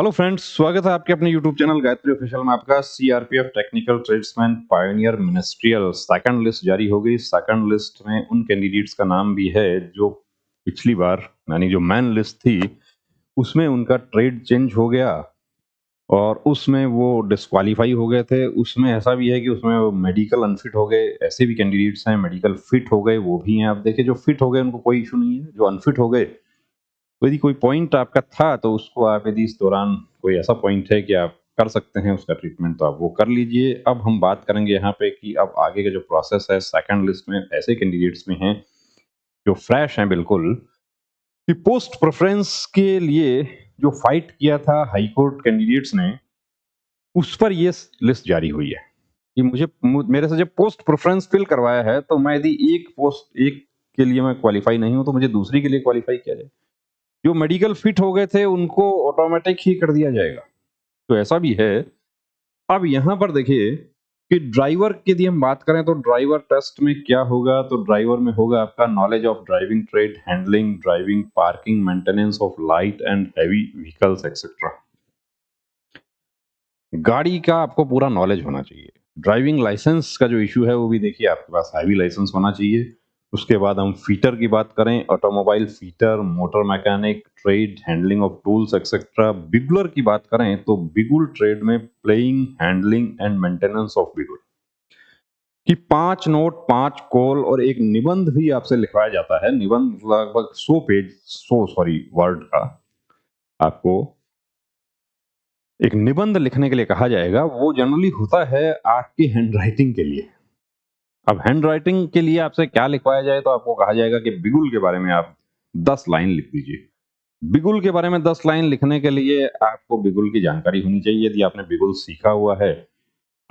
Hello friends, स्वागत है आपके अपने यूट्यूब चैनल गायत्री ऑफिशियल में। आपका CRPF technical tradesman pioneer ministerial second list जारी हो गई। सेकंड लिस्ट में उन कैंडिडेट्स का नाम भी है जो पिछली बार यानी जो मेन लिस्ट थी उसमें उनका ट्रेड चेंज हो गया और उसमें वो डिस्क्वालीफाई हो गए थे। उसमें ऐसा भी है कि उसमें वो मेडिकल अनफिट हो गए, ऐसे भी कैंडिडेट्स हैं। मेडिकल फिट हो गए वो भी हैं। आप देखिए, जो फिट हो गए उनको कोई इशू नहीं है, जो अनफिट हो गए तो यदि कोई पॉइंट आपका था तो उसको आप यदि इस दौरान कोई ऐसा पॉइंट है कि आप कर सकते हैं उसका ट्रीटमेंट, तो आप वो कर लीजिए। अब हम बात करेंगे यहाँ पे कि अब आगे का जो प्रोसेस है सेकंड लिस्ट में ऐसे कैंडिडेट्स में हैं जो फ्रेश हैं बिल्कुल, कि पोस्ट प्रेफरेंस के लिए जो फाइट किया था हाई कोर्ट कैंडिडेट्स ने, उस पर ये लिस्ट जारी हुई है कि मेरे से जब पोस्ट प्रेफरेंस फिल करवाया है तो मैं यदि एक के लिए मैं क्वालिफाई नहीं हूं तो मुझे दूसरी के लिए क्वालिफाई किया जाए। जो मेडिकल फिट हो गए थे उनको ऑटोमेटिक ही कर दिया जाएगा, तो ऐसा भी है। अब यहाँ पर देखिए कि ड्राइवर की यदि हम बात करें तो ड्राइवर टेस्ट में क्या होगा, तो ड्राइवर में होगा आपका knowledge of driving trade, handling, driving, parking, maintenance of light and heavy vehicles etcetera. गाड़ी का आपको पूरा नॉलेज होना चाहिए। ड्राइविंग लाइसेंस का जो इशू है वो भी देखिए आपके पास हैवी लाइसेंस होना चाहिए। उसके बाद हम फीटर की बात करें, automobile fitter, motor mechanic, trade, handling of tools etcetera. Bugler की बात करें तो बिगुल ट्रेड में playing, handling and maintenance of बिगुल कि 5 नोट, 5 कॉल और एक निबंध भी आपसे लिखवाया जाता है। निबंध लगभग 100 वर्ड का आपको एक निबंध लिखने के लिए कहा जाएगा। वो जनरली होता है आपकी हैंडराइटिंग के लिए। अब हैंडराइटिंग के लिए आपसे क्या लिखवाया जाए तो आपको कहा जाएगा कि बिगुल के बारे में आप 10 लाइन लिख दीजिए। बिगुल के बारे में 10 लाइन लिखने के लिए आपको बिगुल की जानकारी होनी चाहिए। यदि आपने बिगुल सीखा हुआ है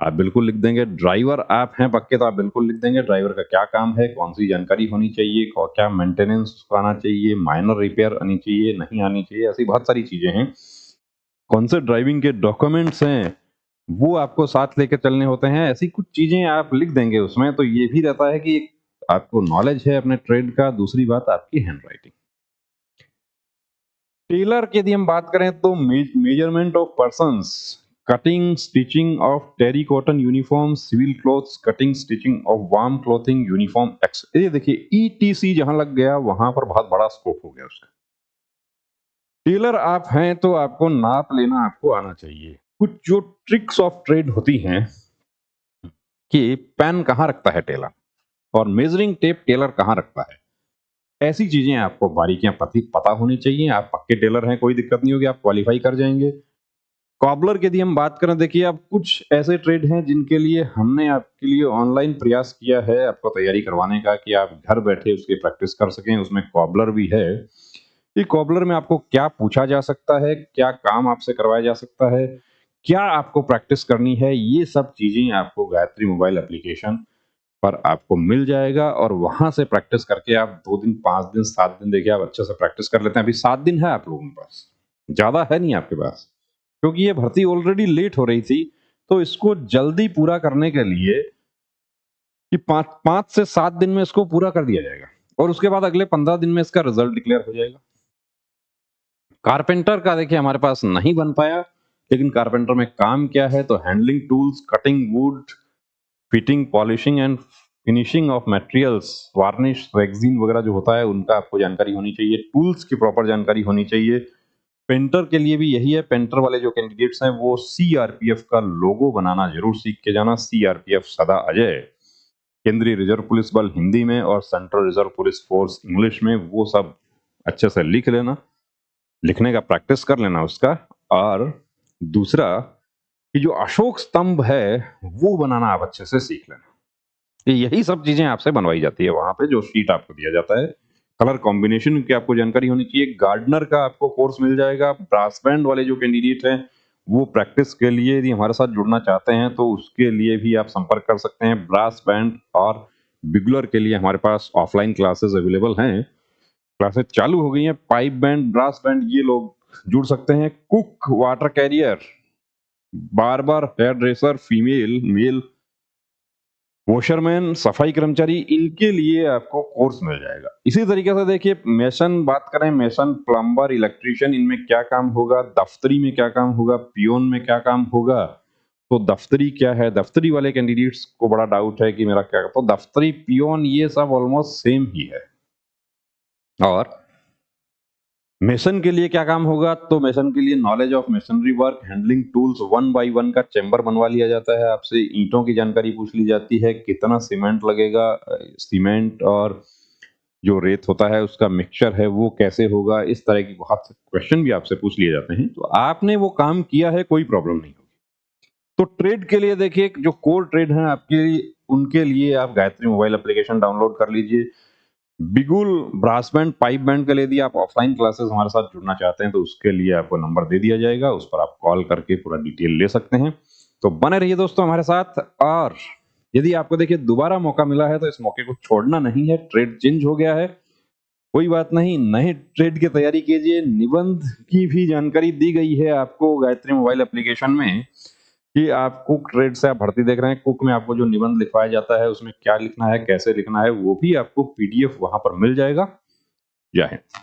आप बिल्कुल लिख देंगे। ड्राइवर आप हैं पक्के तो आप बिल्कुल लिख देंगे। ड्राइवर का क्या काम है, कौन सी जानकारी होनी चाहिए, क्या मेंटेनेंस आना चाहिए, माइनर रिपेयर आनी चाहिए, नहीं आनी चाहिए, ऐसी बहुत सारी चीजें हैं। कौन से ड्राइविंग के डॉक्यूमेंट्स हैं वो आपको साथ लेकर चलने होते हैं, ऐसी कुछ चीजें आप लिख देंगे उसमें। तो ये भी रहता है कि एक आपको नॉलेज है अपने ट्रेड का। दूसरी बात आपकी हैंड राइटिंग। टेलर की यदि हम बात करें तो measurement of persons, cutting stitching of terry cotton uniform, civil clothes, cutting stitching of warm clothing uniform X. ये देखिए ईटीसी जहां लग गया वहां पर बहुत बड़ा स्कोप हो गया उसका। टेलर आप हैं तो आपको नाप लेना आपको आना चाहिए। कुछ जो ट्रिक्स ऑफ ट्रेड होती हैं कि पेन कहाँ रखता है टेलर और मेजरिंग टेप टेलर कहाँ रखता है, ऐसी चीजें आपको बारीकियां पता होनी चाहिए। आप पक्के टेलर हैं, कोई दिक्कत नहीं होगी, आप क्वालिफाई कर जाएंगे। कॉबलर की यदि हम बात करें, देखिए अब कुछ ऐसे ट्रेड हैं जिनके लिए हमने आपके लिए ऑनलाइन प्रयास किया है आपको तैयारी करवाने का कि आप घर बैठे उसकी प्रैक्टिस कर सकें। उसमें कॉबलर भी है। ये कॉबलर में आपको क्या पूछा जा सकता है, क्या काम आपसे करवाया जा सकता है, क्या आपको प्रैक्टिस करनी है, ये सब चीजें आपको गायत्री मोबाइल एप्लीकेशन पर आपको मिल जाएगा। और वहां से प्रैक्टिस करके आप 2 दिन, 5 दिन, 7 दिन देखिए आप अच्छे से प्रैक्टिस कर लेते हैं। अभी 7 दिन है आप लोगों के पास, ज्यादा है नहीं आपके पास, क्योंकि ये भर्ती ऑलरेडी लेट हो रही थी। तो इसको जल्दी पूरा करने के लिए कि 5 से 7 दिन में इसको पूरा कर दिया जाएगा और उसके बाद अगले 15 दिन में इसका रिजल्ट डिक्लेयर हो जाएगा। कारपेंटर का देखिए हमारे पास नहीं बन पाया, लेकिन कारपेंटर में काम क्या है, तो handling tools, cutting would, fitting, polishing and finishing of materials, varnish, Rexin वगैरह जो होता है उनका आपको जानकारी होनी चाहिए। टूल्स की प्रॉपर जानकारी होनी चाहिए। पेंटर के लिए भी यही है। पेंटर वाले जो कैंडिडेट्स हैं वो सीआरपीएफ का लोगो बनाना जरूर सीख के जाना। सीआरपीएफ सदा अजय, केंद्रीय रिजर्व पुलिस बल हिंदी में और central reserve police force English में, वो सब अच्छे से लिख लेना, लिखने का प्रैक्टिस कर लेना उसका। और दूसरा कि जो अशोक स्तंभ है वो बनाना आप अच्छे से सीख लेना। यही सब चीजें आपसे बनवाई जाती है वहां पे, जो शीट आपको दिया जाता है। कलर कॉम्बिनेशन की आपको जानकारी होनी चाहिए। गार्डनर का आपको कोर्स मिल जाएगा। ब्रास बैंड वाले जो कैंडिडेट हैं वो प्रैक्टिस के लिए यदि हमारे साथ जुड़ना चाहते हैं तो उसके लिए भी आप संपर्क कर सकते हैं। ब्रास बैंड और बिगुलर के लिए हमारे पास ऑफलाइन क्लासेस अवेलेबल हैं। क्लासेस चालू हो गई हैं। पाइप बैंड, ब्रास बैंड, ये लोग जुड़ सकते हैं। Cook, water carrier, barber, hair dresser, female, male, washerman, सफाई कर्मचारी, इनके लिए आपको कोर्स मिल जाएगा। इसी तरीके से देखिए मेसन बात करें, मेसन, प्लम्बर, इलेक्ट्रीशियन, इनमें क्या काम होगा, दफ्तरी में क्या काम होगा, पियोन में क्या काम होगा। तो दफ्तरी क्या है, दफ्तरी वाले कैंडिडेट्स को बड़ा डाउट है कि मेरा क्या, तो दफ्तरी, पियोन, ये सब ऑलमोस्ट सेम ही है। और मेसन के लिए क्या काम होगा, तो मेसन के लिए knowledge of masonry work, handling tools, 1 by 1 का चेंबर बनवा लिया जाता है आपसे, ईंटों की जानकारी पूछ ली जाती है, कितना सीमेंट लगेगा, सीमेंट और जो रेत होता है उसका मिक्सचर है वो कैसे होगा, इस तरह की बहुत क्वेश्चन भी आपसे पूछ लिए जाते हैं। तो आपने वो काम किया है, कोई प्रॉब्लम नहीं होगी। तो ट्रेड के लिए देखिए, जो कोर ट्रेड है आपके, उनके लिए आप गायत्री मोबाइल एप्लीकेशन डाउनलोड कर लीजिए। बिगुल ब्रास बैंड, पाइप बैंड के लिए यदि आप ऑफलाइन क्लासेस हमारे साथ जुड़ना चाहते हैं तो उसके लिए आपको नंबर दे दिया जाएगा, उस पर आप कॉल करके पूरा डिटेल ले सकते हैं। तो बने रहिए दोस्तों हमारे साथ। और यदि आपको देखिए दोबारा मौका मिला है तो इस मौके को छोड़ना नहीं है। ट्रेड चेंज हो गया है, कोई बात नहीं, नए ट्रेड की तैयारी कीजिए। निबंध की भी जानकारी दी गई है आपको गायत्री मोबाइल एप्लीकेशन में कि आप कुक ट्रेड से आप भर्ती देख रहे हैं, कुक में आपको जो निबंध लिखवाया जाता है उसमें क्या लिखना है, कैसे लिखना है, वो भी आपको पीडीएफ वहां पर मिल जाएगा। जय हिंद।